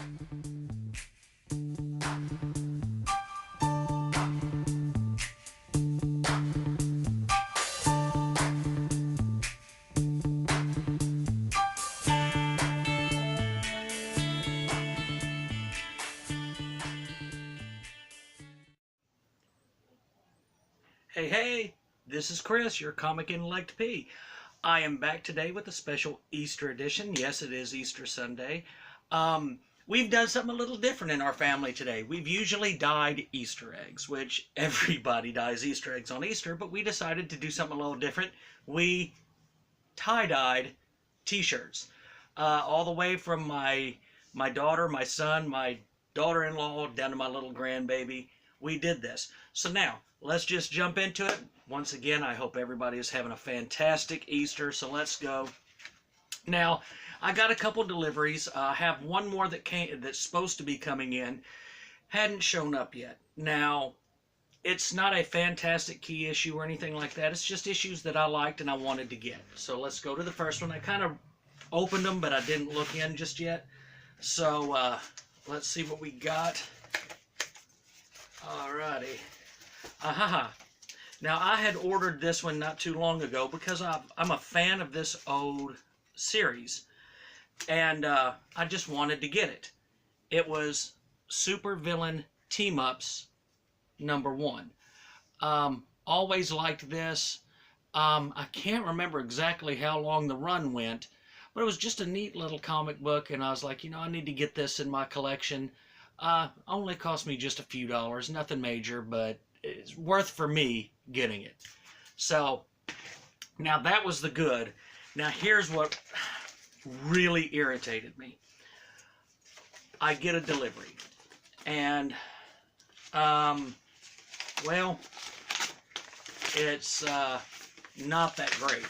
Hey, hey, this is Chris, your Comic Intellect P. I am back today with a special Easter edition. Yes, it is Easter Sunday. We've done something a little different in our family today. We've usually dyed Easter eggs, which everybody dyes Easter eggs on Easter, but we decided to do something a little different. We tie-dyed t-shirts. All the way from my daughter, my son, my daughter-in-law, down to my little grandbaby. We did this. So now, let's just jump into it. Once again, I hope everybody is having a fantastic Easter, so let's go. Now, I got a couple deliveries. I have one more that's supposed to be coming in. Hadn't shown up yet. Now, it's not a fantastic key issue or anything like that. It's just issues that I liked and I wanted to get. So let's go to the first one. I kind of opened them, but I didn't look in just yet. So let's see what we got. Alrighty. Ahaha. Now, I had ordered this one not too long ago because I'm a fan of this old series. And I just wanted to get it. It was Super Villain Team-Ups #1. Always liked this. I can't remember exactly how long the run went, but it was just a neat little comic book, and I was like, you know, I need to get this in my collection. Only cost me just a few dollars, nothing major, but it's worth for me getting it. So, now that was the good. Now here's what really irritated me. I get a delivery, and, well, it's not that great.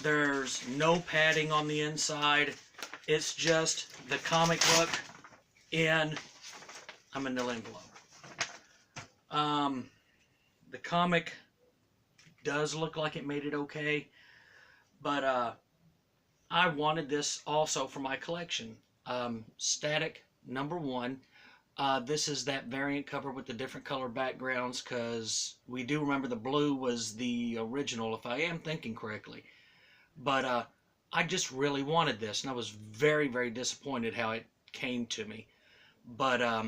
There's no padding on the inside. It's just the comic book in a manila envelope. The comic does look like it made it okay, but I wanted this also for my collection. Static #1. This is that variant cover with the different color backgrounds, because we do remember the blue was the original, if I am thinking correctly. But I just really wanted this, and I was very, very disappointed how it came to me. But, I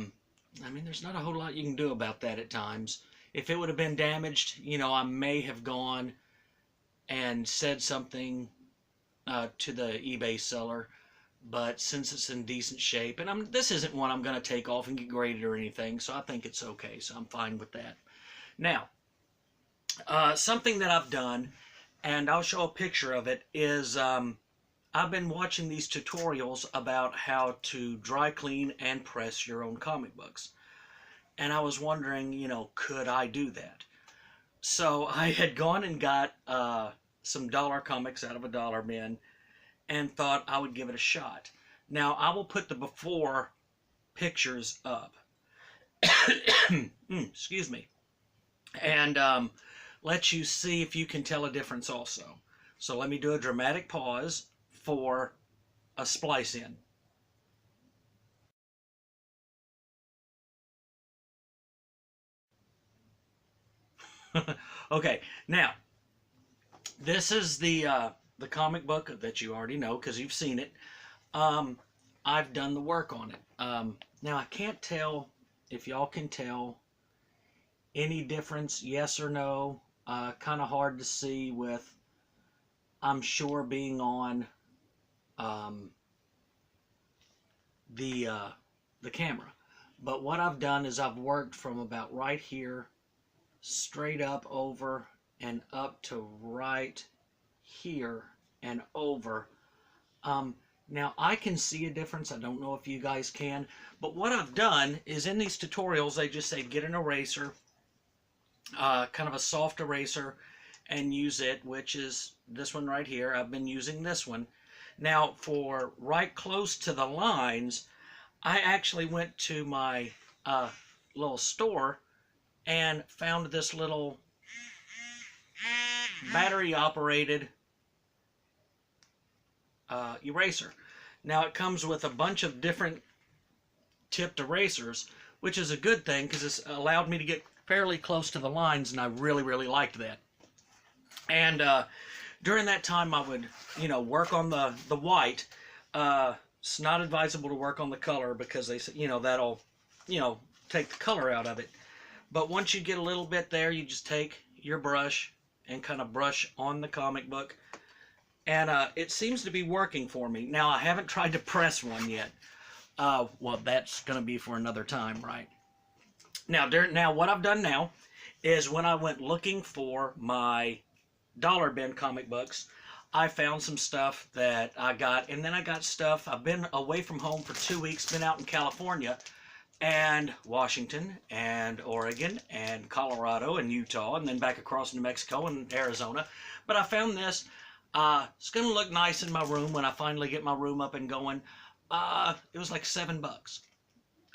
mean, there's not a whole lot you can do about that at times. If it would have been damaged, you know, I may have gone and said something to the eBay seller. But since it's in decent shape, and this isn't one I'm going to take off and get graded or anything, so I think it's okay, so I'm fine with that. Now, something that I've done, and I'll show a picture of it, is I've been watching these tutorials about how to dry clean and press your own comic books. And I was wondering, you know, could I do that? So I had gone and got some dollar comics out of a dollar bin, and thought I would give it a shot. Now, I will put the before pictures up. Excuse me. And let you see if you can tell a difference also. So let me do a dramatic pause for a splice in. Okay, now, this is the comic book that you already know because you've seen it. I've done the work on it. Now, I can't tell if y'all can tell any difference, yes or no. Kind of hard to see with, I'm sure, being on the camera. But what I've done is I've worked from about right here straight up over and up to right here and over. Now I can see a difference. I don't know if you guys can, but what I've done is in these tutorials they just say get an eraser, kind of a soft eraser, and use it, which is this one right here. I've been using this one. Now for right close to the lines, I actually went to my little store and found this little battery operated eraser. Now it comes with a bunch of different tipped erasers, which is a good thing because it's allowed me to get fairly close to the lines, and I really, really liked that. And during that time, I would, work on the white. It's not advisable to work on the color because they say, that'll, take the color out of it. But once you get a little bit there, you just take your brush and kind of brush on the comic book. And it seems to be working for me. Now, I haven't tried to press one yet. Well, that's going to be for another time, right? Now, what I've done now is when I went looking for my dollar bin comic books, I found some stuff that I got, and then I got stuff. I've been away from home for 2 weeks, been out in California and Washington and Oregon and Colorado and Utah, and then back across New Mexico and Arizona. But I found this. It's going to look nice in my room when I finally get my room up and going. It was like $7.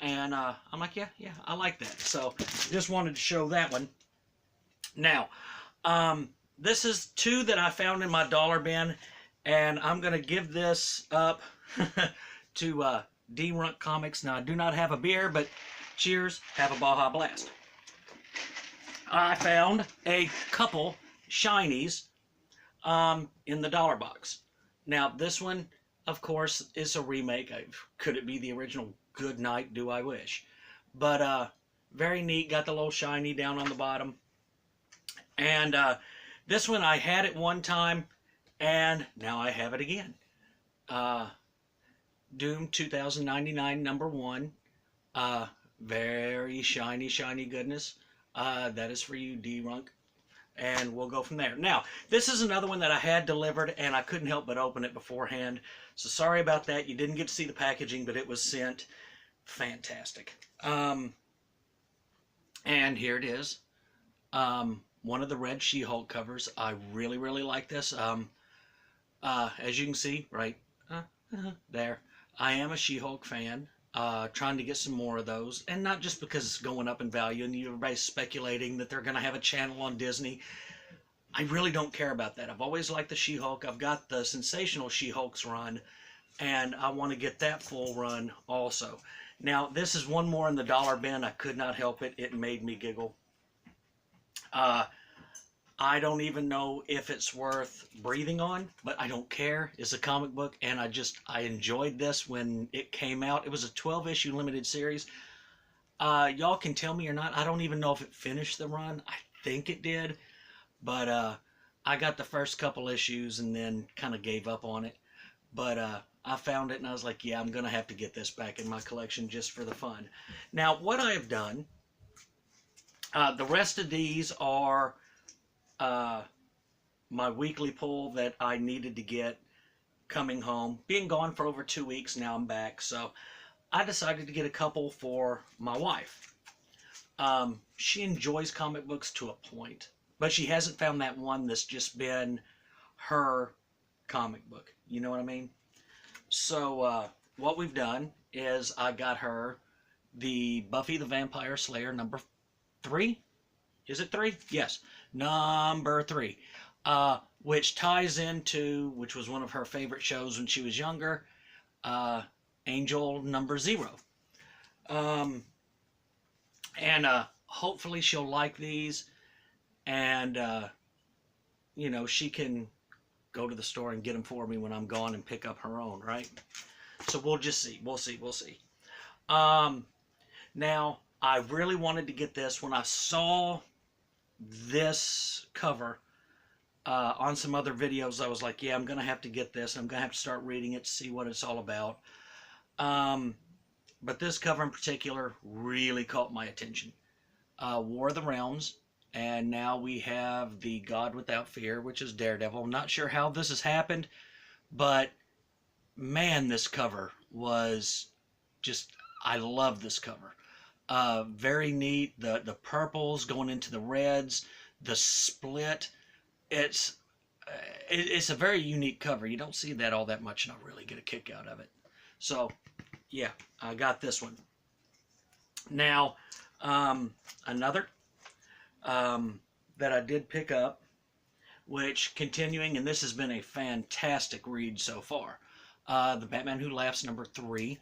And I'm like, yeah, I like that. So just wanted to show that one. Now, this is 2 that I found in my dollar bin, and I'm going to give this up to D. Runk Comics. Now, I do not have a beer, but cheers, have a Baja Blast. I found a couple shinies in the dollar box. Now, this one, of course, is a remake. Could it be the original? Good night, do I wish. But very neat. Got the little shiny down on the bottom. And this one I had it one time, and now I have it again. Doom 2099 #1. Very shiny goodness. That is for you, D. Runk. And we'll go from there. Now, this is another one that I had delivered, and I couldn't help but open it beforehand. So sorry about that. You didn't get to see the packaging, but it was sent. Fantastic. And here it is. One of the red She-Hulk covers. I really, really like this. As you can see, right there, I am a She-Hulk fan. Trying to get some more of those, and not just because it's going up in value and everybody's speculating that they're going to have a channel on Disney. I really don't care about that. I've always liked the She-Hulk. I've got the Sensational She-Hulks run, and I want to get that full run also. Now, this is one more in the dollar bin. I could not help it. It made me giggle. I don't even know if it's worth breathing on, but I don't care. It's a comic book, and I enjoyed this when it came out. It was a 12-issue limited series. Y'all can tell me or not. I don't even know if it finished the run. I think it did, but I got the first couple issues and then kind of gave up on it. But I found it, and I was like, yeah, I'm going to have to get this back in my collection just for the fun. Now, what I have done, the rest of these are my weekly pull that I needed to get coming home. Being gone for over 2 weeks, now I'm back. So I decided to get a couple for my wife. She enjoys comic books to a point, but she hasn't found that one that's just been her comic book. You know what I mean? So what we've done is I got her the Buffy the Vampire Slayer #3. Is it 3? Yes. #3. Which ties into, which was one of her favorite shows when she was younger, Angel #0. And hopefully she'll like these, and she can go to the store and get them for me when I'm gone and pick up her own, right? So we'll just see. We'll see. Now, I really wanted to get this. When I saw this cover on some other videos, I was like, yeah, I'm going to have to get this. I'm going to have to start reading it to see what it's all about. But this cover in particular really caught my attention. War of the Realms, and now we have the God Without Fear, which is Daredevil. I'm not sure how this has happened, but man, this cover was just, I love this cover. Very neat. The purples going into the reds, the split. It's a very unique cover. You don't see that all that much, and I really get a kick out of it. So, yeah, I got this one. Now, another that I did pick up, which continuing, and this has been a fantastic read so far. The Batman Who Laughs #3,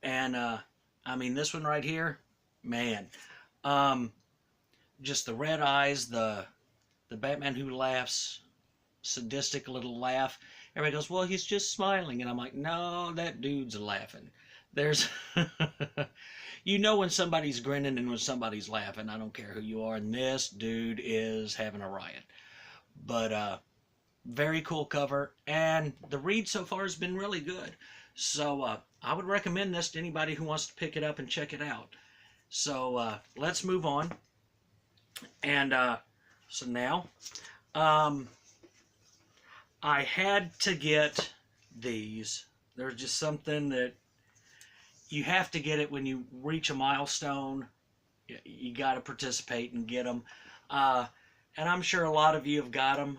and I mean, this one right here, man. Um, just the red eyes, the Batman who laughs, sadistic little laugh. Everybody goes, well, he's just smiling. And I'm like, no, that dude's laughing. There's, you know when somebody's grinning and when somebody's laughing. I don't care who you are. And this dude is having a riot. But very cool cover. And the read so far has been really good. So I would recommend this to anybody who wants to pick it up and check it out. So let's move on. And so now, I had to get these. There's just something that you have to get it when you reach a milestone. You got to participate and get them. And I'm sure a lot of you have got them.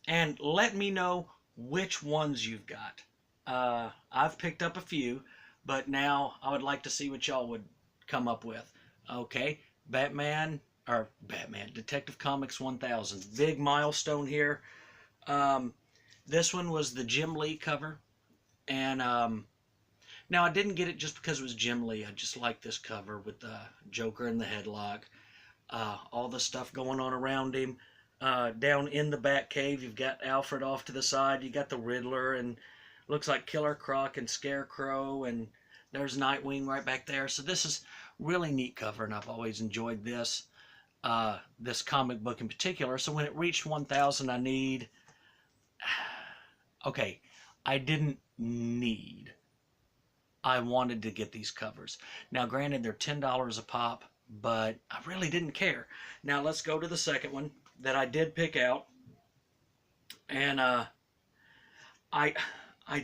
And let me know which ones you've got. I've picked up a few, but now I would like to see what y'all would come up with. Okay, Batman, Detective Comics 1000. Big milestone here. This one was the Jim Lee cover. And now I didn't get it just because it was Jim Lee. I just like this cover with the Joker in the headlock. All the stuff going on around him. Down in the Batcave, you've got Alfred off to the side. You got the Riddler, and looks like Killer Croc and Scarecrow, and there's Nightwing right back there. So this is really neat cover, and I've always enjoyed this this comic book in particular. So when it reached 1,000, I need. Okay, I didn't need. I wanted to get these covers. Now, granted, they're $10 a pop, but I really didn't care. Now, let's go to the second one that I did pick out. And I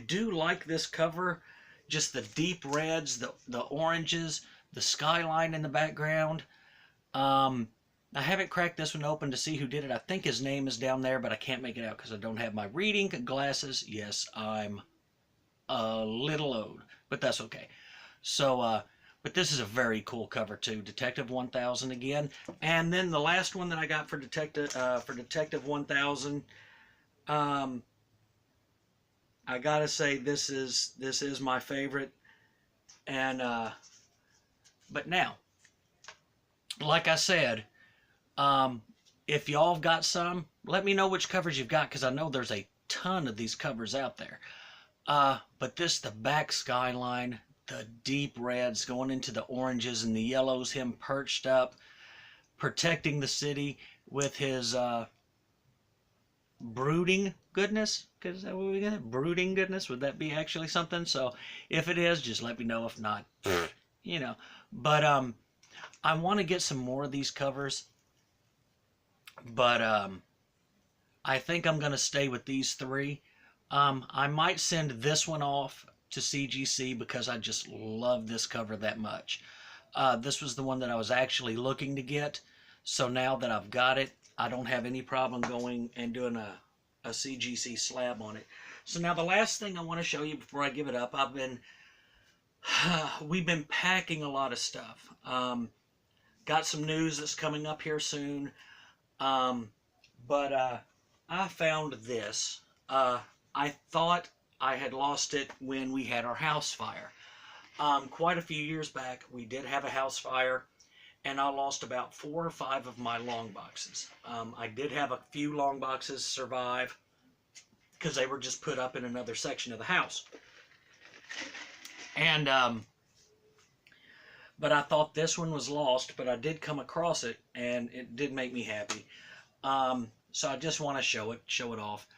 do like this cover. Just the deep reds, the oranges, the skyline in the background. I haven't cracked this one open to see who did it. I think his name is down there, but I can't make it out because I don't have my reading glasses. Yes, I'm a little old, but that's okay. So, but this is a very cool cover too. Detective 1000 again. And then the last one that I got for Detective 1000, I gotta say this is my favorite. And but now, like I said, if y'all have got some, let me know which covers you've got, because I know there's a ton of these covers out there. But the back skyline, the deep reds going into the oranges and the yellows, him perched up, protecting the city with his brooding goodness. Is that what we got? Brooding goodness? Would that be actually something? So if it is, just let me know. If not, you know. But I want to get some more of these covers. But I think I'm going to stay with these three. I might send this one off to CGC because I just love this cover that much. This was the one that I was actually looking to get. So now that I've got it, I don't have any problem going and doing a CGC slab on it. So now the last thing I want to show you before I give it up, we've been packing a lot of stuff. Got some news that's coming up here soon. But I found this. I thought I had lost it when we had our house fire. Quite a few years back, we did have a house fire, and I lost about 4 or 5 of my long boxes. I did have a few long boxes survive because they were just put up in another section of the house. And but I thought this one was lost, but I did come across it, and it did make me happy. So I just want to show it off.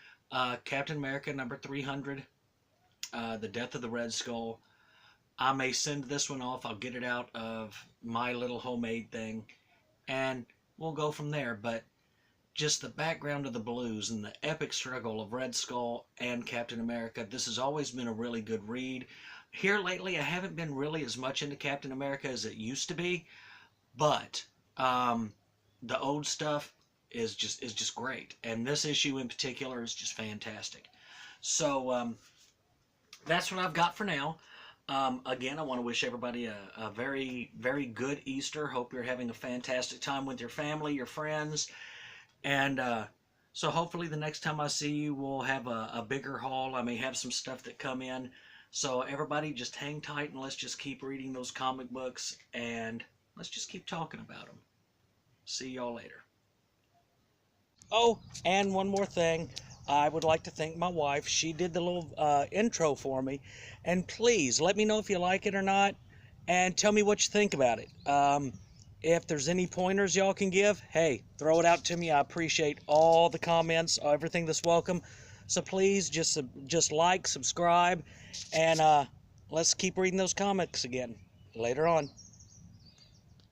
Captain America number 300, The Death of the Red Skull. I may send this one off. I'll get it out of my little homemade thing, and we'll go from there. But just the background of the blues and the epic struggle of Red Skull and Captain America, this has always been a really good read. Here lately, I haven't been really as much into Captain America as it used to be, but the old stuff is just great, and this issue in particular is just fantastic. So that's what I've got for now. Again, I want to wish everybody a very, very good Easter. Hope you're having a fantastic time with your family, your friends, and so hopefully the next time I see you, we'll have a bigger haul. I may have some stuff that come in So everybody just hang tight and let's just keep reading those comic books and let's just keep talking about them. See y'all later. Oh, and one more thing. I would like to thank my wife. She did the little intro for me. And please let me know if you like it or not. And tell me what you think about it. If there's any pointers y'all can give, hey, throw it out to me. I appreciate all the comments, everything that's welcome. So please just like, subscribe, and let's keep reading those comics again. Later on.